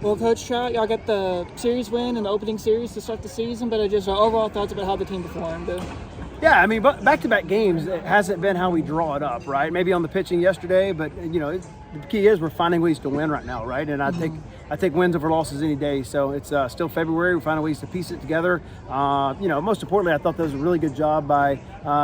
Well, Coach Trout, y'all got the series win in the opening series to start the season, but just overall thoughts about how the team performed. Yeah, I mean, back-to-back games, it hasn't been how we draw it up, right? Maybe on the pitching yesterday, but the key is we're finding ways to win right now, right? And I take wins over losses any day. So it's still February. We're finding ways to piece it together. Most importantly, I thought that was a really good job by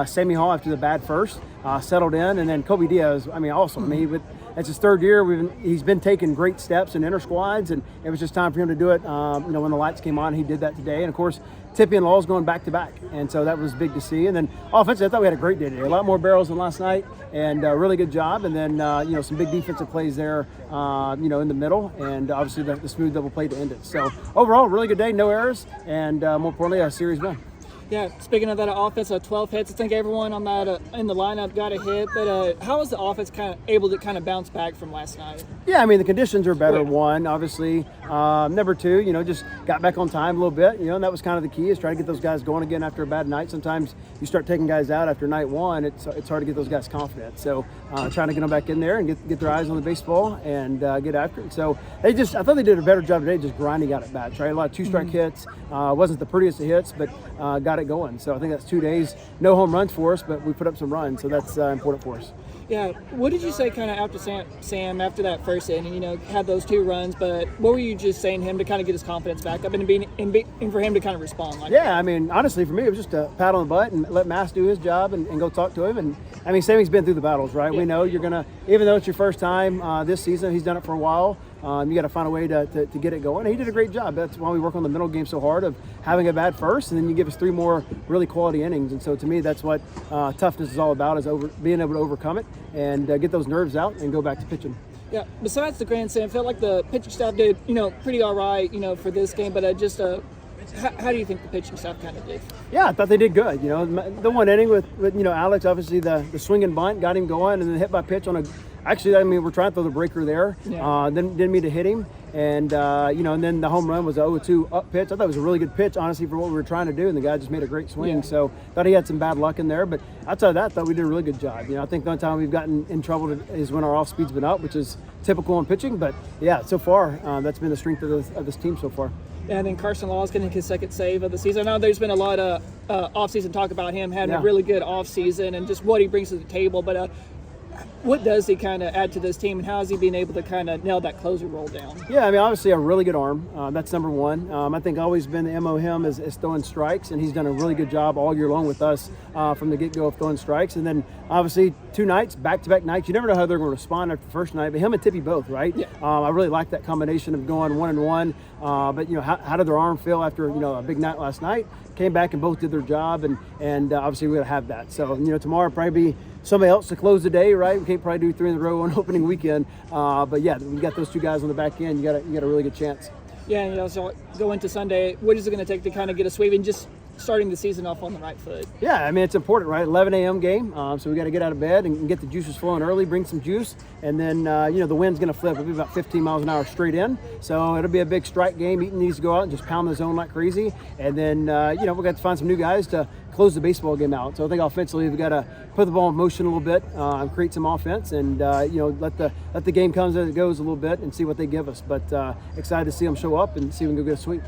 Sammy Hall after the bad first, settled in, and then Kobe Diaz. I mean, awesome. I mean, it's his third year. He's been taking great steps in inter squads, and it was just time for him to do it. When the lights came on, he did that today. And of course, Tippy and Law's going back to back, and so that was big to see. And then offensively, I thought we had a great day today. A lot more barrels than last night, and really good job. And then some big defensive plays there, in the middle, and obviously the smooth double play to end it. So overall, really good day, no errors, and more importantly, a series win. Yeah, speaking of that offense, 12 hits. I think everyone on that in the lineup got a hit. But how was the offense kind of able to kind of bounce back from last night? Yeah, I mean, the conditions are better, one, obviously. Number two, just got back on time a little bit, and that was kind of the key, is try to get those guys going again after a bad night. Sometimes you start taking guys out after night one, it's hard to get those guys confident. So trying to get them back in there and get their eyes on the baseball and get after it. So I thought they did a better job today just grinding out at bats, right? A lot of two-strike hits. Wasn't the prettiest of hits, but got it going. So I think that's 2 days. No home runs for us, but we put up some runs, so that's important for us. Yeah, what did you say kind of after Sam after that first inning? Had those 2 runs, but what were you just saying to him to kind of get his confidence back up and for him to kind of respond like that? I mean, honestly, for me, it was just a pat on the butt and let Mass do his job and go talk to him. And I mean, Sammy's been through the battles, right? Yeah. We know you're gonna, even though it's your first time this season, he's done it for a while. You got to find a way to get it going. He did a great job. That's why we work on the mental game so hard, of having a bad first, and then you give us 3 more really quality innings. And so to me, that's what toughness is all about, is being able to overcome it and get those nerves out and go back to pitching. Yeah, besides the grand slam, I felt like the pitching staff did, pretty all right, for this game. But how do you think the pitching staff kind of did? Yeah, I thought they did good. The one inning with Alex, obviously the swing and bunt got him going, and then hit by pitch on a. Actually, I mean, we're trying to throw the breaker there. Yeah. Didn't mean to hit him. And, and then the home run was a 0-2 up pitch. I thought it was a really good pitch, honestly, for what we were trying to do. And the guy just made a great swing. Yeah. So thought he had some bad luck in there. But outside of that, I thought we did a really good job. I think the only time we've gotten in trouble is when our off speed's been up, which is typical in pitching. But, yeah, so far, that's been the strength of this team so far. Yeah, and then Carson Law is getting his second save of the season. I know there's been a lot of off-season talk about him having a really good off-season and just what he brings to the table. But what does he kind of add to this team, and how has he been able to kind of nail that closer role down? Yeah, I mean, obviously a really good arm. That's number one. I think always been the MO him is throwing strikes, and he's done a really good job all year long with us from the get-go of throwing strikes. And then obviously 2 nights, back-to-back nights. You never know how they're going to respond after the first night, but him and Tippy both, right? Yeah. I really like that combination of going 1-1. But how did their arm feel after a big night last night? Came back and both did their job, and obviously we're gonna have that. So tomorrow probably be somebody else to close the day, right? We can't probably do 3 in a row on opening weekend, but yeah, we got those 2 guys on the back end. You got a really good chance. Yeah, and so go into Sunday. What is it going to take to kind of get a sweep and just starting the season off on the right foot? Yeah, I mean, it's important, right? 11 a.m. game, so we got to get out of bed and get the juices flowing early, bring some juice, and then, the wind's going to flip. It'll be about 15 miles an hour straight in, so it'll be a big strike game. Eaton needs to go out and just pound the zone like crazy, and then, we've got to find some new guys to close the baseball game out. So I think offensively, we've got to put the ball in motion a little bit, create some offense, and, let the game come as it goes a little bit and see what they give us. But excited to see them show up and see if we can go get a sweep.